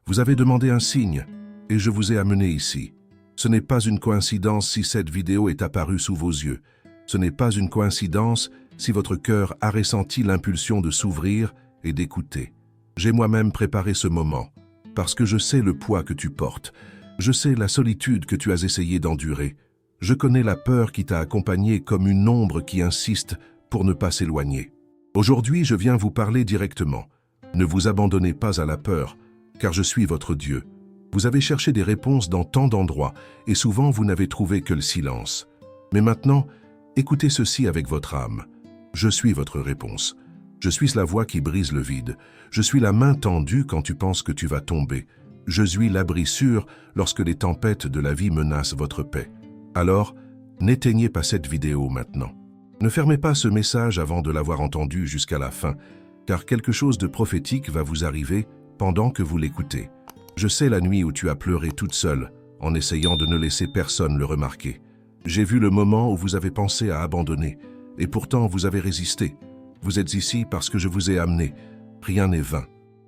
Vous avez demandé un signe, et je vous ai amené ici. Ce n'est pas une coïncidence si cette vidéo est apparue sous vos yeux. Ce n'est pas une coïncidence si votre cœur a ressenti l'impulsion de s'ouvrir et d'écouter. J'ai moi-même préparé ce moment, parce que je sais le poids que tu portes. Je sais la solitude que tu as essayé d'endurer. Je connais la peur qui t'a accompagné comme une ombre qui insiste pour ne pas s'éloigner. Aujourd'hui, je viens vous parler directement. Ne vous abandonnez pas à la peur, car je suis votre Dieu. Vous avez cherché des réponses dans tant d'endroits, et souvent vous n'avez trouvé que le silence. Mais maintenant, écoutez ceci avec votre âme. Je suis votre réponse. Je suis la voix qui brise le vide. Je suis la main tendue quand tu penses que tu vas tomber. Je suis l'abri sûr lorsque les tempêtes de la vie menacent votre paix. Alors, n'éteignez pas cette vidéo maintenant. Ne fermez pas ce message avant de l'avoir entendu jusqu'à la fin, car quelque chose de prophétique va vous arriver pendant que vous l'écoutez. Je sais la nuit où tu as pleuré toute seule, en essayant de ne laisser personne le remarquer. J'ai vu le moment où vous avez pensé à abandonner, et pourtant vous avez résisté. Vous êtes ici parce que je vous ai amené. Rien n'est vain.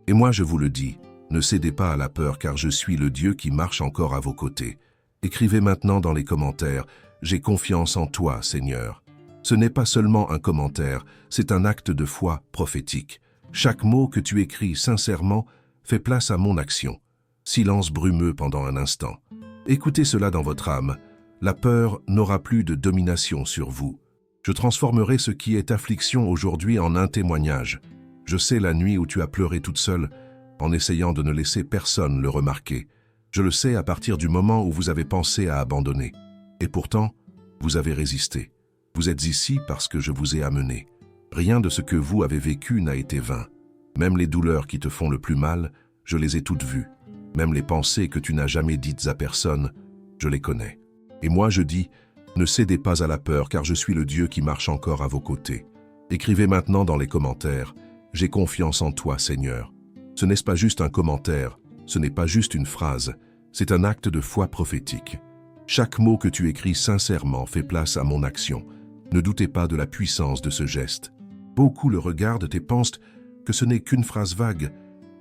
Et moi je vous le dis, ne cédez pas à la peur car je suis le Dieu qui marche encore à vos côtés. Écrivez maintenant dans les commentaires « J'ai confiance en toi, Seigneur ». Ce n'est pas seulement un commentaire, c'est un acte de foi prophétique. Chaque mot que tu écris sincèrement fait place à mon action. Silence brumeux pendant un instant. Écoutez cela dans votre âme. La peur n'aura plus de domination sur vous. Je transformerai ce qui est affliction aujourd'hui en un témoignage. Je sais la nuit où tu as pleuré toute seule, en essayant de ne laisser personne le remarquer. Je le sais à partir du moment où vous avez pensé à abandonner. Et pourtant, vous avez résisté. Vous êtes ici parce que je vous ai amené. Rien de ce que vous avez vécu n'a été vain. Même les douleurs qui te font le plus mal, je les ai toutes vues. Même les pensées que tu n'as jamais dites à personne, je les connais. Et moi je dis, ne cédez pas à la peur car je suis le Dieu qui marche encore à vos côtés. Écrivez maintenant dans les commentaires, j'ai confiance en toi Seigneur. Ce n'est pas juste un commentaire, ce n'est pas juste une phrase, c'est un acte de foi prophétique. Chaque mot que tu écris sincèrement fait place à mon action. Ne doutez pas de la puissance de ce geste. Beaucoup le regardent et pensent que ce n'est qu'une phrase vague,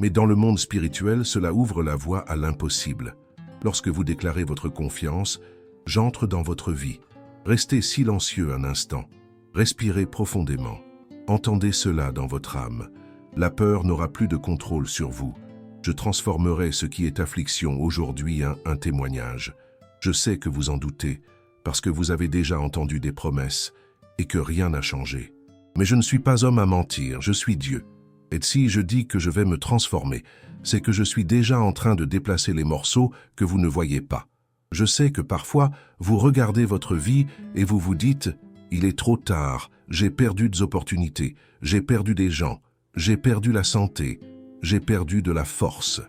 mais dans le monde spirituel, cela ouvre la voie à l'impossible. Lorsque vous déclarez votre confiance, j'entre dans votre vie. Restez silencieux un instant. Respirez profondément. Entendez cela dans votre âme. La peur n'aura plus de contrôle sur vous. Je transformerai ce qui est affliction aujourd'hui en un témoignage. Je sais que vous en doutez, parce que vous avez déjà entendu des promesses et que rien n'a changé. Mais je ne suis pas homme à mentir, je suis Dieu. Et si je dis que je vais me transformer, c'est que je suis déjà en train de déplacer les morceaux que vous ne voyez pas. Je sais que parfois, vous regardez votre vie et vous vous dites « Il est trop tard, j'ai perdu des opportunités, j'ai perdu des gens, j'ai perdu la santé, j'ai perdu de la force. »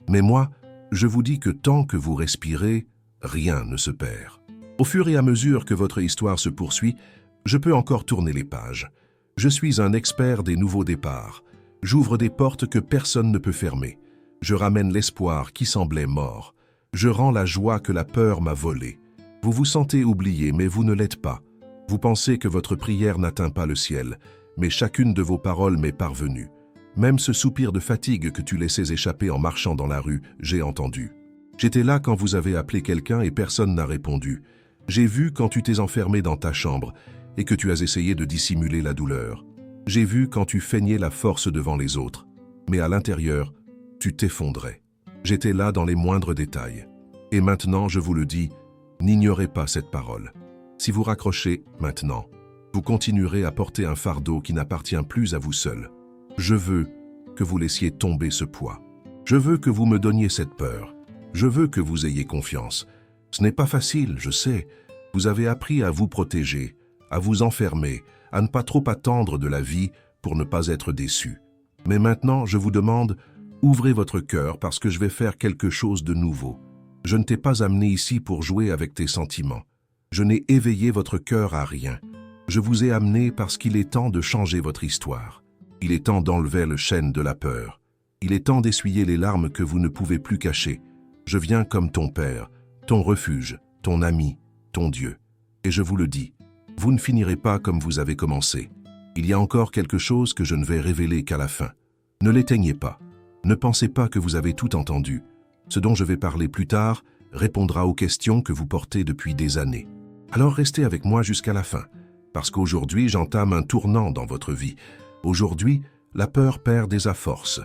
Mais moi, je vous dis que tant que vous respirez, rien ne se perd. Au fur et à mesure que votre histoire se poursuit, je peux encore tourner les pages. Je suis un expert des nouveaux départs. J'ouvre des portes que personne ne peut fermer. Je ramène l'espoir qui semblait mort. Je rends la joie que la peur m'a volée. Vous vous sentez oublié, mais vous ne l'êtes pas. Vous pensez que votre prière n'atteint pas le ciel, mais chacune de vos paroles m'est parvenue. Même ce soupir de fatigue que tu laissais échapper en marchant dans la rue, j'ai entendu. J'étais là quand vous avez appelé quelqu'un et personne n'a répondu. J'ai vu quand tu t'es enfermé dans ta chambre et que tu as essayé de dissimuler la douleur. J'ai vu quand tu feignais la force devant les autres, mais à l'intérieur, tu t'effondrais. J'étais là dans les moindres détails. Et maintenant, je vous le dis, n'ignorez pas cette parole. Si vous raccrochez maintenant, vous continuerez à porter un fardeau qui n'appartient plus à vous seul. Je veux que vous laissiez tomber ce poids. Je veux que vous me donniez cette peur. Je veux que vous ayez confiance. Ce n'est pas facile, je sais. Vous avez appris à vous protéger, à vous enfermer, à ne pas trop attendre de la vie pour ne pas être déçu. Mais maintenant, je vous demande, ouvrez votre cœur parce que je vais faire quelque chose de nouveau. Je ne t'ai pas amené ici pour jouer avec tes sentiments. Je n'ai éveillé votre cœur à rien. Je vous ai amené parce qu'il est temps de changer votre histoire. Il est temps d'enlever le chêne de la peur. Il est temps d'essuyer les larmes que vous ne pouvez plus cacher. Je viens comme ton Père, ton refuge, ton ami, ton Dieu. Et je vous le dis, vous ne finirez pas comme vous avez commencé. Il y a encore quelque chose que je ne vais révéler qu'à la fin. Ne l'éteignez pas. Ne pensez pas que vous avez tout entendu. Ce dont je vais parler plus tard répondra aux questions que vous portez depuis des années. Alors restez avec moi jusqu'à la fin, parce qu'aujourd'hui j'entame un tournant dans votre vie. Aujourd'hui, la peur perd des forces.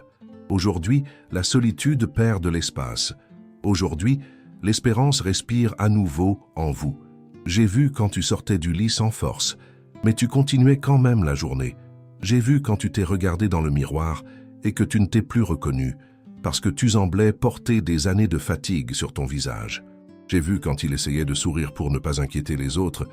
Aujourd'hui, la solitude perd de l'espace. Aujourd'hui, l'espérance respire à nouveau en vous. J'ai vu quand tu sortais du lit sans force, mais tu continuais quand même la journée. J'ai vu quand tu t'es regardé dans le miroir et que tu ne t'es plus reconnu, parce que tu semblais porter des années de fatigue sur ton visage. J'ai vu quand il essayait de sourire pour ne pas inquiéter les autres,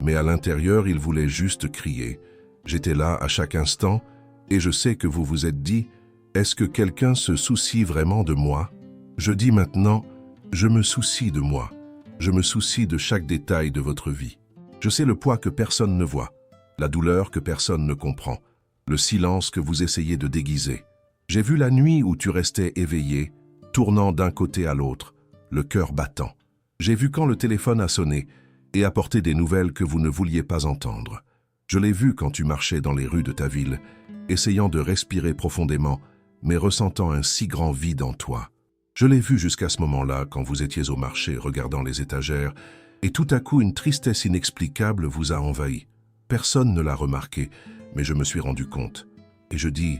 mais à l'intérieur, il voulait juste crier. J'étais là à chaque instant, et je sais que vous vous êtes dit, est-ce que quelqu'un se soucie vraiment de moi? Je dis maintenant, je me soucie de moi. Je me soucie de chaque détail de votre vie. Je sais le poids que personne ne voit, la douleur que personne ne comprend, le silence que vous essayez de déguiser. J'ai vu la nuit où tu restais éveillé, tournant d'un côté à l'autre, le cœur battant. J'ai vu quand le téléphone a sonné et apporté des nouvelles que vous ne vouliez pas entendre. Je l'ai vu quand tu marchais dans les rues de ta ville, essayant de respirer profondément, mais ressentant un si grand vide en toi. Je l'ai vu jusqu'à ce moment-là, quand vous étiez au marché regardant les étagères, et tout à coup une tristesse inexplicable vous a envahi. Personne ne l'a remarqué, mais je me suis rendu compte. Et je dis,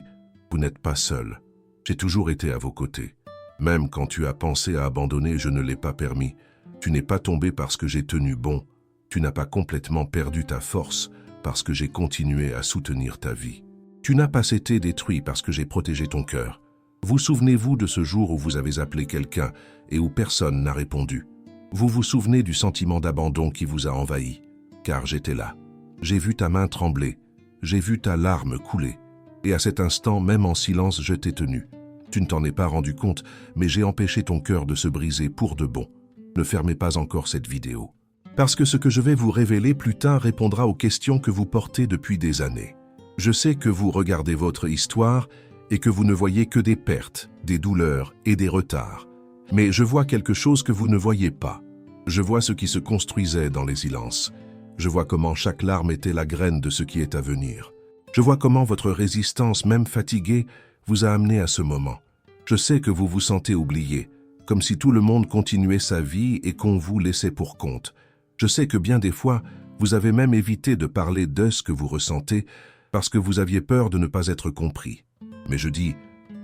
vous n'êtes pas seul. J'ai toujours été à vos côtés. Même quand tu as pensé à abandonner, je ne l'ai pas permis. Tu n'es pas tombé parce que j'ai tenu bon. Tu n'as pas complètement perdu ta force parce que j'ai continué à soutenir ta vie. Tu n'as pas été détruit parce que j'ai protégé ton cœur. Vous souvenez-vous de ce jour où vous avez appelé quelqu'un et où personne n'a répondu? Vous vous souvenez du sentiment d'abandon qui vous a envahi? Car j'étais là. J'ai vu ta main trembler. J'ai vu ta larme couler. Et à cet instant, même en silence, je t'ai tenu. Tu ne t'en es pas rendu compte, mais j'ai empêché ton cœur de se briser pour de bon. Ne fermez pas encore cette vidéo. Parce que ce que je vais vous révéler plus tard répondra aux questions que vous portez depuis des années. Je sais que vous regardez votre histoire et que vous ne voyez que des pertes, des douleurs et des retards. Mais je vois quelque chose que vous ne voyez pas. Je vois ce qui se construisait dans les silences. Je vois comment chaque larme était la graine de ce qui est à venir. Je vois comment votre résistance, même fatiguée, vous a amené à ce moment. Je sais que vous vous sentez oublié, comme si tout le monde continuait sa vie et qu'on vous laissait pour compte. Je sais que bien des fois, vous avez même évité de parler de ce que vous ressentez parce que vous aviez peur de ne pas être compris. Mais je dis,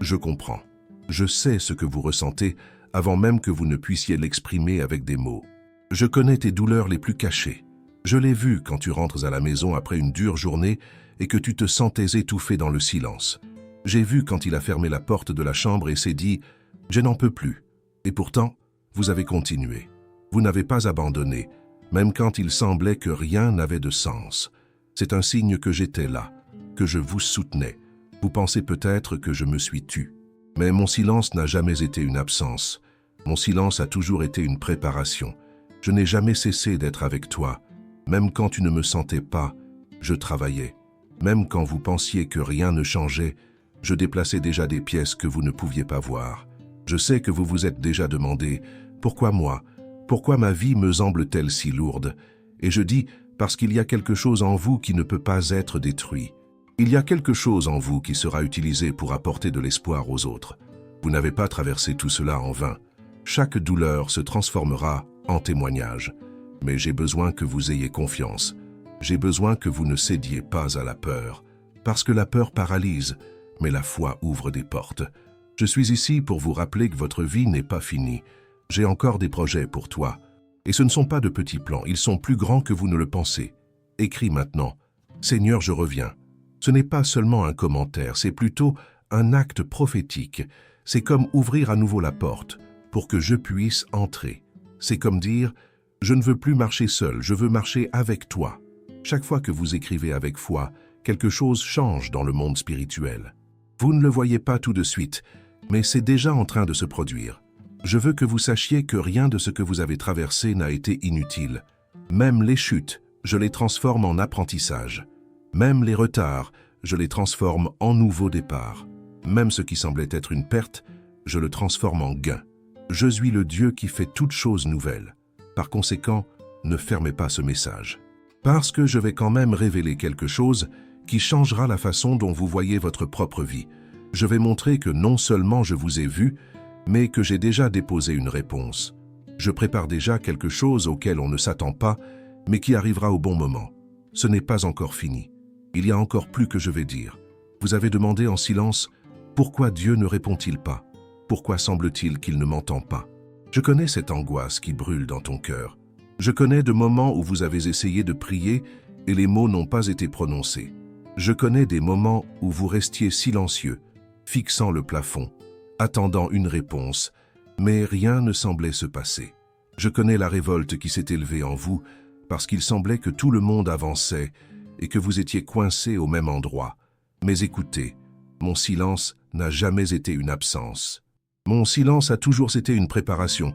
je comprends. Je sais ce que vous ressentez avant même que vous ne puissiez l'exprimer avec des mots. Je connais tes douleurs les plus cachées. Je l'ai vu quand tu rentres à la maison après une dure journée et que tu te sentais étouffé dans le silence. J'ai vu quand il a fermé la porte de la chambre et s'est dit « Je n'en peux plus ». Et pourtant, vous avez continué. Vous n'avez pas abandonné, même quand il semblait que rien n'avait de sens. C'est un signe que j'étais là, que je vous soutenais. Vous pensez peut-être que je me suis tu. Mais mon silence n'a jamais été une absence. Mon silence a toujours été une préparation. Je n'ai jamais cessé d'être avec toi. Même quand tu ne me sentais pas, je travaillais. Même quand vous pensiez que rien ne changeait, je déplaçais déjà des pièces que vous ne pouviez pas voir. Je sais que vous vous êtes déjà demandé « Pourquoi moi? Pourquoi ma vie me semble-t-elle si lourde ?» Et je dis « Parce qu'il y a quelque chose en vous qui ne peut pas être détruit. Il y a quelque chose en vous qui sera utilisé pour apporter de l'espoir aux autres. Vous n'avez pas traversé tout cela en vain. Chaque douleur se transformera en témoignage. Mais j'ai besoin que vous ayez confiance. J'ai besoin que vous ne cédiez pas à la peur. Parce que la peur paralyse, mais la foi ouvre des portes. Je suis ici pour vous rappeler que votre vie n'est pas finie. J'ai encore des projets pour toi. Et ce ne sont pas de petits plans, ils sont plus grands que vous ne le pensez. Écris maintenant. Seigneur, je reviens. Ce n'est pas seulement un commentaire, c'est plutôt un acte prophétique. C'est comme ouvrir à nouveau la porte pour que je puisse entrer. C'est comme dire, je ne veux plus marcher seul, je veux marcher avec toi. Chaque fois que vous écrivez avec foi, quelque chose change dans le monde spirituel. Vous ne le voyez pas tout de suite, mais c'est déjà en train de se produire. Je veux que vous sachiez que rien de ce que vous avez traversé n'a été inutile. Même les chutes, je les transforme en apprentissage. Même les retards, je les transforme en nouveau départ. Même ce qui semblait être une perte, je le transforme en gain. Je suis le Dieu qui fait toutes choses nouvelles. Par conséquent, ne fermez pas ce message. Parce que je vais quand même révéler quelque chose qui changera la façon dont vous voyez votre propre vie. Je vais montrer que non seulement je vous ai vu, mais que j'ai déjà déposé une réponse. Je prépare déjà quelque chose auquel on ne s'attend pas, mais qui arrivera au bon moment. Ce n'est pas encore fini. Il y a encore plus que je vais dire. Vous avez demandé en silence, pourquoi Dieu ne répond-il pas? Pourquoi semble-t-il qu'il ne m'entend pas? Je connais cette angoisse qui brûle dans ton cœur. Je connais de moments où vous avez essayé de prier et les mots n'ont pas été prononcés. Je connais des moments où vous restiez silencieux, fixant le plafond, attendant une réponse, mais rien ne semblait se passer. Je connais la révolte qui s'est élevée en vous parce qu'il semblait que tout le monde avançait et que vous étiez coincés au même endroit. Mais écoutez, mon silence n'a jamais été une absence. Mon silence a toujours été une préparation.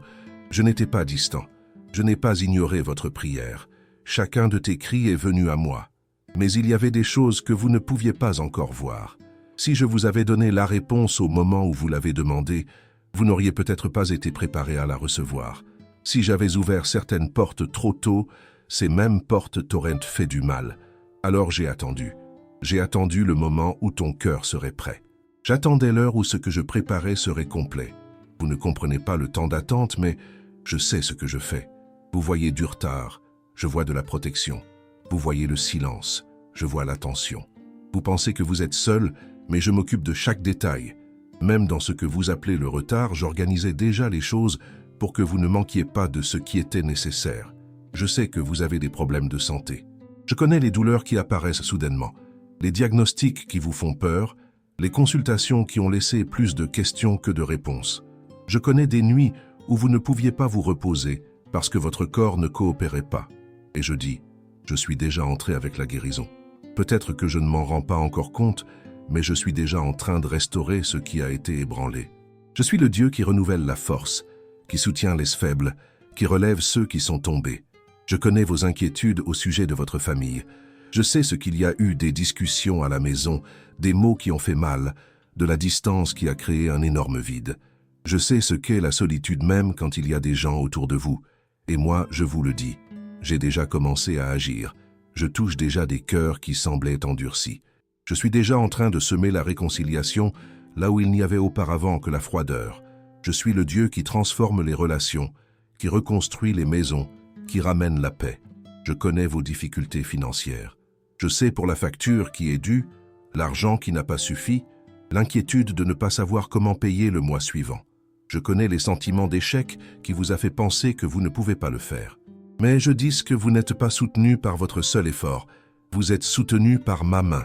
Je n'étais pas distant. Je n'ai pas ignoré votre prière. Chacun de tes cris est venu à moi. Mais il y avait des choses que vous ne pouviez pas encore voir. Si je vous avais donné la réponse au moment où vous l'avez demandé, vous n'auriez peut-être pas été préparé à la recevoir. Si j'avais ouvert certaines portes trop tôt, ces mêmes portes t'auraient fait du mal. Alors j'ai attendu. J'ai attendu le moment où ton cœur serait prêt. J'attendais l'heure où ce que je préparais serait complet. Vous ne comprenez pas le temps d'attente, mais je sais ce que je fais. Vous voyez du retard, je vois de la protection. Vous voyez le silence, je vois l'attention. Vous pensez que vous êtes seul, mais je m'occupe de chaque détail. Même dans ce que vous appelez le retard, j'organisais déjà les choses pour que vous ne manquiez pas de ce qui était nécessaire. Je sais que vous avez des problèmes de santé. Je connais les douleurs qui apparaissent soudainement, les diagnostics qui vous font peur, les consultations qui ont laissé plus de questions que de réponses. Je connais des nuits où vous ne pouviez pas vous reposer parce que votre corps ne coopérait pas. Et je dis, je suis déjà entré avec la guérison. Peut-être que je ne m'en rends pas encore compte, mais je suis déjà en train de restaurer ce qui a été ébranlé. Je suis le Dieu qui renouvelle la force, qui soutient les faibles, qui relève ceux qui sont tombés. Je connais vos inquiétudes au sujet de votre famille. Je sais ce qu'il y a eu des discussions à la maison, des mots qui ont fait mal, de la distance qui a créé un énorme vide. Je sais ce qu'est la solitude même quand il y a des gens autour de vous. Et moi, je vous le dis, j'ai déjà commencé à agir. Je touche déjà des cœurs qui semblaient endurcis. Je suis déjà en train de semer la réconciliation là où il n'y avait auparavant que la froideur. Je suis le Dieu qui transforme les relations, qui reconstruit les maisons, qui ramène la paix. Je connais vos difficultés financières. Je sais pour la facture qui est due, l'argent qui n'a pas suffi, l'inquiétude de ne pas savoir comment payer le mois suivant. Je connais les sentiments d'échec qui vous a fait penser que vous ne pouvez pas le faire. Mais je dis que vous n'êtes pas soutenu par votre seul effort. Vous êtes soutenu par ma main.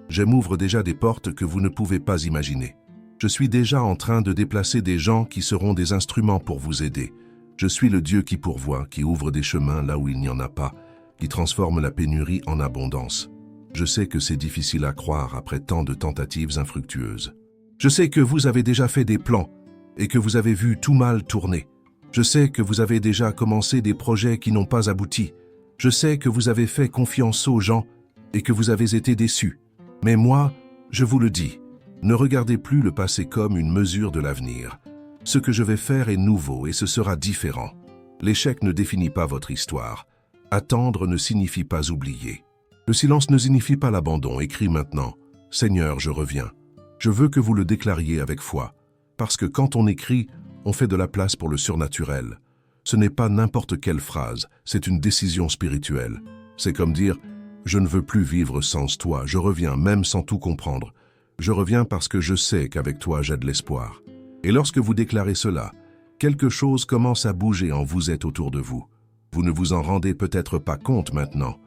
Je m'ouvre déjà des portes que vous ne pouvez pas imaginer. Je suis déjà en train de déplacer des gens qui seront des instruments pour vous aider. Je suis le Dieu qui pourvoit, qui ouvre des chemins là où il n'y en a pas, qui transforme la pénurie en abondance. Je sais que c'est difficile à croire après tant de tentatives infructueuses. Je sais que vous avez déjà fait des plans et que vous avez vu tout mal tourner. Je sais que vous avez déjà commencé des projets qui n'ont pas abouti. Je sais que vous avez fait confiance aux gens et que vous avez été déçus. Mais moi, je vous le dis, ne regardez plus le passé comme une mesure de l'avenir. Ce que je vais faire est nouveau et ce sera différent. L'échec ne définit pas votre histoire. Attendre ne signifie pas oublier. Le silence ne signifie pas l'abandon. Écris maintenant, « Seigneur, je reviens ». Je veux que vous le déclariez avec foi, parce que quand on écrit, on fait de la place pour le surnaturel. Ce n'est pas n'importe quelle phrase, c'est une décision spirituelle. C'est comme dire « Je ne veux plus vivre sans toi, je reviens même sans tout comprendre. Je reviens parce que je sais qu'avec toi j'ai de l'espoir. » Et lorsque vous déclarez cela, quelque chose commence à bouger en vous êtes autour de vous. Vous ne vous en rendez peut-être pas compte maintenant,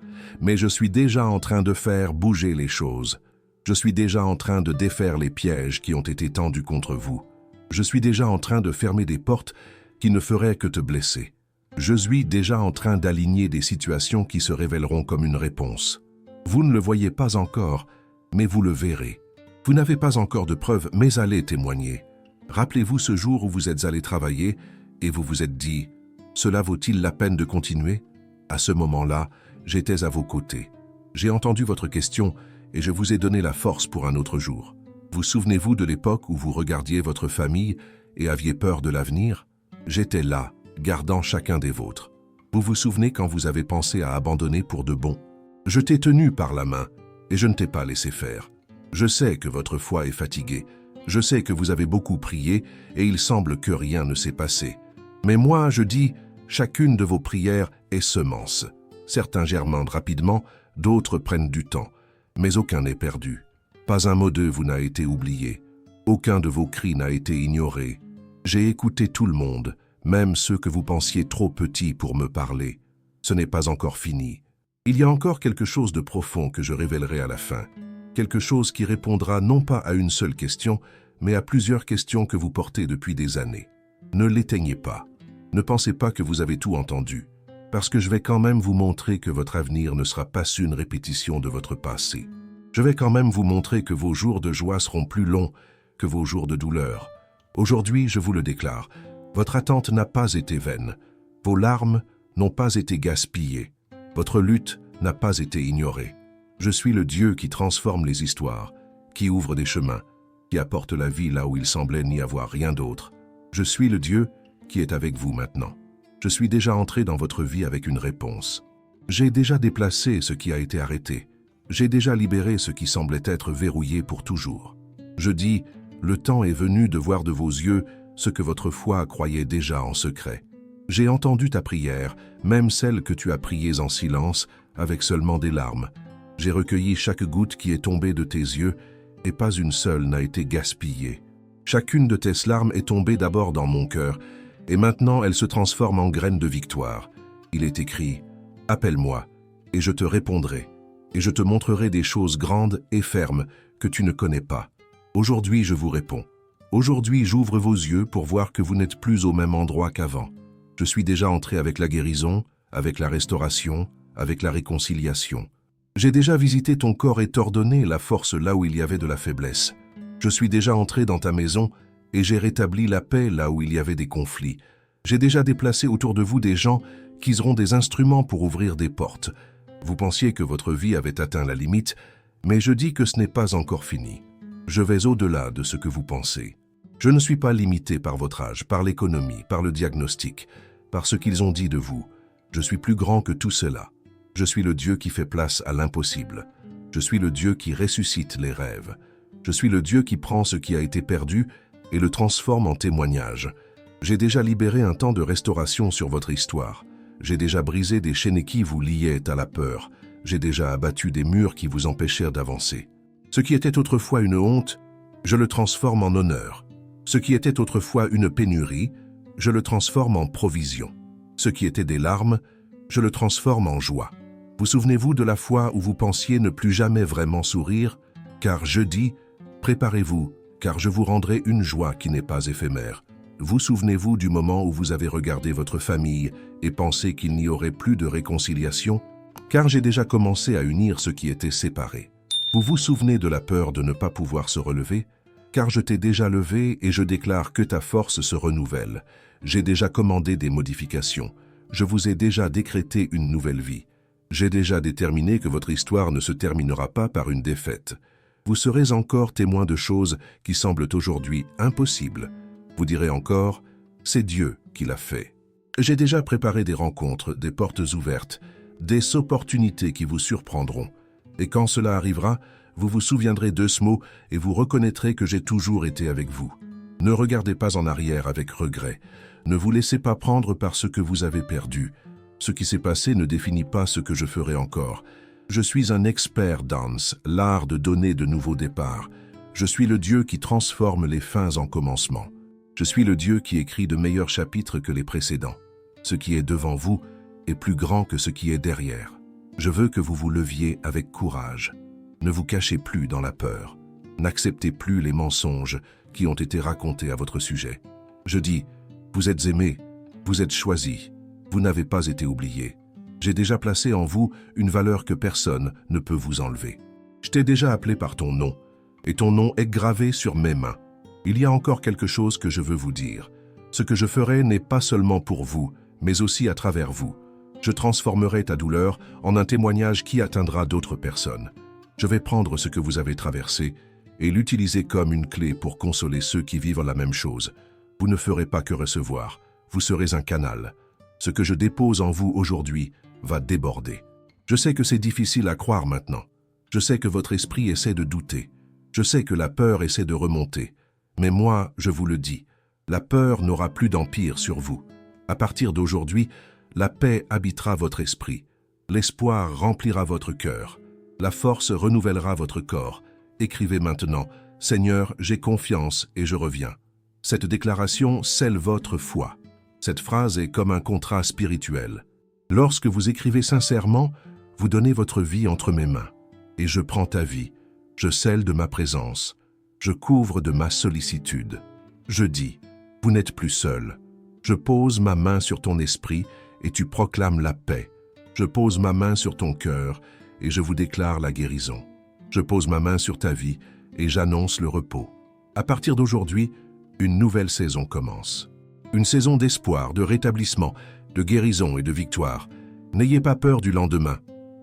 mais je suis déjà en train de faire bouger les choses. Je suis déjà en train de défaire les pièges qui ont été tendus contre vous. Je suis déjà en train de fermer des portes qui ne feraient que te blesser. Je suis déjà en train d'aligner des situations qui se révéleront comme une réponse. Vous ne le voyez pas encore, mais vous le verrez. Vous n'avez pas encore de preuves, mais allez témoigner. Rappelez-vous ce jour où vous êtes allé travailler et vous vous êtes dit « Cela vaut-il la peine de continuer ?» À ce moment-là, j'étais à vos côtés. J'ai entendu votre question et je vous ai donné la force pour un autre jour. Vous souvenez-vous de l'époque où vous regardiez votre famille et aviez peur de l'avenir? J'étais là, gardant chacun des vôtres. Vous vous souvenez quand vous avez pensé à abandonner pour de bon? Je t'ai tenu par la main et je ne t'ai pas laissé faire. Je sais que votre foi est fatiguée, Je sais que vous avez beaucoup prié et il semble que rien ne s'est passé. Mais moi, je dis, chacune de vos prières est semence. Certains germinent rapidement, d'autres prennent du temps. Mais aucun n'est perdu. Pas un mot d'eux vous n'a été oublié. Aucun de vos cris n'a été ignoré. J'ai écouté tout le monde, même ceux que vous pensiez trop petits pour me parler. Ce n'est pas encore fini. Il y a encore quelque chose de profond que je révélerai à la fin. Quelque chose qui répondra non pas à une seule question, mais à plusieurs questions que vous portez depuis des années. Ne l'éteignez pas. Ne pensez pas que vous avez tout entendu, parce que je vais quand même vous montrer que votre avenir ne sera pas une répétition de votre passé. Je vais quand même vous montrer que vos jours de joie seront plus longs que vos jours de douleur. Aujourd'hui, je vous le déclare, votre attente n'a pas été vaine. Vos larmes n'ont pas été gaspillées. Votre lutte n'a pas été ignorée. Je suis le Dieu qui transforme les histoires, qui ouvre des chemins, qui apporte la vie là où il semblait n'y avoir rien d'autre. Je suis le Dieu qui est avec vous maintenant. Je suis déjà entré dans votre vie avec une réponse. J'ai déjà déplacé ce qui a été arrêté. J'ai déjà libéré ce qui semblait être verrouillé pour toujours. Je dis, le temps est venu de voir de vos yeux ce que votre foi croyait déjà en secret. J'ai entendu ta prière, même celle que tu as priée en silence, avec seulement des larmes. J'ai recueilli chaque goutte qui est tombée de tes yeux, et pas une seule n'a été gaspillée. Chacune de tes larmes est tombée d'abord dans mon cœur, et maintenant elle se transforme en graine de victoire. Il est écrit, « Appelle-moi, et je te répondrai, et je te montrerai des choses grandes et fermes que tu ne connais pas. » Aujourd'hui, je vous réponds. Aujourd'hui, j'ouvre vos yeux pour voir que vous n'êtes plus au même endroit qu'avant. Je suis déjà entré avec la guérison, avec la restauration, avec la réconciliation. J'ai déjà visité ton corps et t'ordonné la force là où il y avait de la faiblesse. Je suis déjà entré dans ta maison et j'ai rétabli la paix là où il y avait des conflits. J'ai déjà déplacé autour de vous des gens qui seront des instruments pour ouvrir des portes. Vous pensiez que votre vie avait atteint la limite, mais je dis que ce n'est pas encore fini. Je vais au-delà de ce que vous pensez. Je ne suis pas limité par votre âge, par l'économie, par le diagnostic, par ce qu'ils ont dit de vous. Je suis plus grand que tout cela. Je suis le Dieu qui fait place à l'impossible. Je suis le Dieu qui ressuscite les rêves. Je suis le Dieu qui prend ce qui a été perdu et le transforme en témoignage. J'ai déjà libéré un temps de restauration sur votre histoire. J'ai déjà brisé des chaînes qui vous liaient à la peur. J'ai déjà abattu des murs qui vous empêchèrent d'avancer. Ce qui était autrefois une honte, je le transforme en honneur. Ce qui était autrefois une pénurie, je le transforme en provision. Ce qui était des larmes, je le transforme en joie. Vous souvenez-vous de la fois où vous pensiez ne plus jamais vraiment sourire? Car je dis, préparez-vous, car je vous rendrai une joie qui n'est pas éphémère. Vous souvenez-vous du moment où vous avez regardé votre famille et pensé qu'il n'y aurait plus de réconciliation? Car j'ai déjà commencé à unir ce qui était séparé. Vous vous souvenez de la peur de ne pas pouvoir se relever? Car je t'ai déjà levé et je déclare que ta force se renouvelle. J'ai déjà commandé des modifications. Je vous ai déjà décrété une nouvelle vie. J'ai déjà déterminé que votre histoire ne se terminera pas par une défaite. Vous serez encore témoin de choses qui semblent aujourd'hui impossibles. Vous direz encore, c'est Dieu qui l'a fait. J'ai déjà préparé des rencontres, des portes ouvertes, des opportunités qui vous surprendront. Et quand cela arrivera, vous vous souviendrez de ce mot et vous reconnaîtrez que j'ai toujours été avec vous. Ne regardez pas en arrière avec regret. Ne vous laissez pas prendre par ce que vous avez perdu. Ce qui s'est passé ne définit pas ce que je ferai encore. Je suis un expert dans l'art de donner de nouveaux départs. Je suis le Dieu qui transforme les fins en commencements. Je suis le Dieu qui écrit de meilleurs chapitres que les précédents. Ce qui est devant vous est plus grand que ce qui est derrière. Je veux que vous vous leviez avec courage. Ne vous cachez plus dans la peur. N'acceptez plus les mensonges qui ont été racontés à votre sujet. Je dis, vous êtes aimés, vous êtes choisis, vous n'avez pas été oubliés. J'ai déjà placé en vous une valeur que personne ne peut vous enlever. Je t'ai déjà appelé par ton nom, et ton nom est gravé sur mes mains. Il y a encore quelque chose que je veux vous dire. Ce que je ferai n'est pas seulement pour vous, mais aussi à travers vous. Je transformerai ta douleur en un témoignage qui atteindra d'autres personnes. Je vais prendre ce que vous avez traversé et l'utiliser comme une clé pour consoler ceux qui vivent la même chose. Vous ne ferez pas que recevoir, vous serez un canal. Ce que je dépose en vous aujourd'hui va déborder. Je sais que c'est difficile à croire maintenant. Je sais que votre esprit essaie de douter. Je sais que la peur essaie de remonter. Mais moi, je vous le dis, la peur n'aura plus d'empire sur vous. À partir d'aujourd'hui, la paix habitera votre esprit, l'espoir remplira votre cœur, la force renouvellera votre corps. Écrivez maintenant, « Seigneur, j'ai confiance et je reviens ». Cette déclaration scelle votre foi. Cette phrase est comme un contrat spirituel. Lorsque vous écrivez sincèrement, vous donnez votre vie entre mes mains. Et je prends ta vie, je scelle de ma présence, je couvre de ma sollicitude. Je dis, vous n'êtes plus seul. Je pose ma main sur ton esprit et tu proclames la paix. Je pose ma main sur ton cœur et je vous déclare la guérison. Je pose ma main sur ta vie et j'annonce le repos. À partir d'aujourd'hui, une nouvelle saison commence. Une saison d'espoir, de rétablissement, de guérison et de victoire. N'ayez pas peur du lendemain.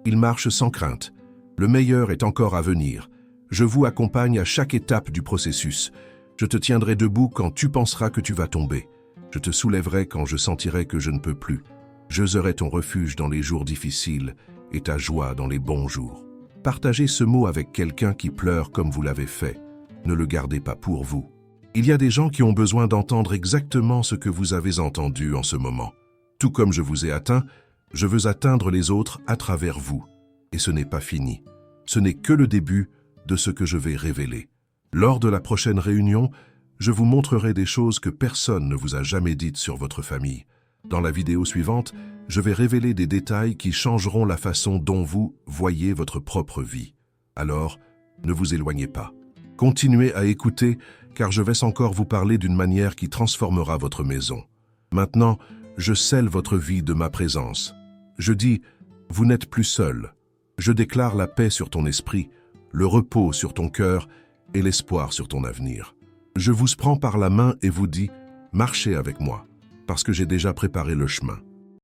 Il marche sans crainte. Le meilleur est encore à venir. Je vous accompagne à chaque étape du processus. Je te tiendrai debout quand tu penseras que tu vas tomber. Je te soulèverai quand je sentirai que je ne peux plus. Je serai ton refuge dans les jours difficiles et ta joie dans les bons jours. Partagez ce mot avec quelqu'un qui pleure comme vous l'avez fait. Ne le gardez pas pour vous. Il y a des gens qui ont besoin d'entendre exactement ce que vous avez entendu en ce moment. Tout comme je vous ai atteint, je veux atteindre les autres à travers vous. Et ce n'est pas fini. Ce n'est que le début de ce que je vais révéler. Lors de la prochaine réunion, je vous montrerai des choses que personne ne vous a jamais dites sur votre famille. Dans la vidéo suivante, je vais révéler des détails qui changeront la façon dont vous voyez votre propre vie. Alors, ne vous éloignez pas. Continuez à écouter, car je vais encore vous parler d'une manière qui transformera votre maison. Maintenant, je scelle votre vie de ma présence. Je dis, vous n'êtes plus seul. Je déclare la paix sur ton esprit, le repos sur ton cœur et l'espoir sur ton avenir. Je vous prends par la main et vous dis, marchez avec moi, parce que j'ai déjà préparé le chemin.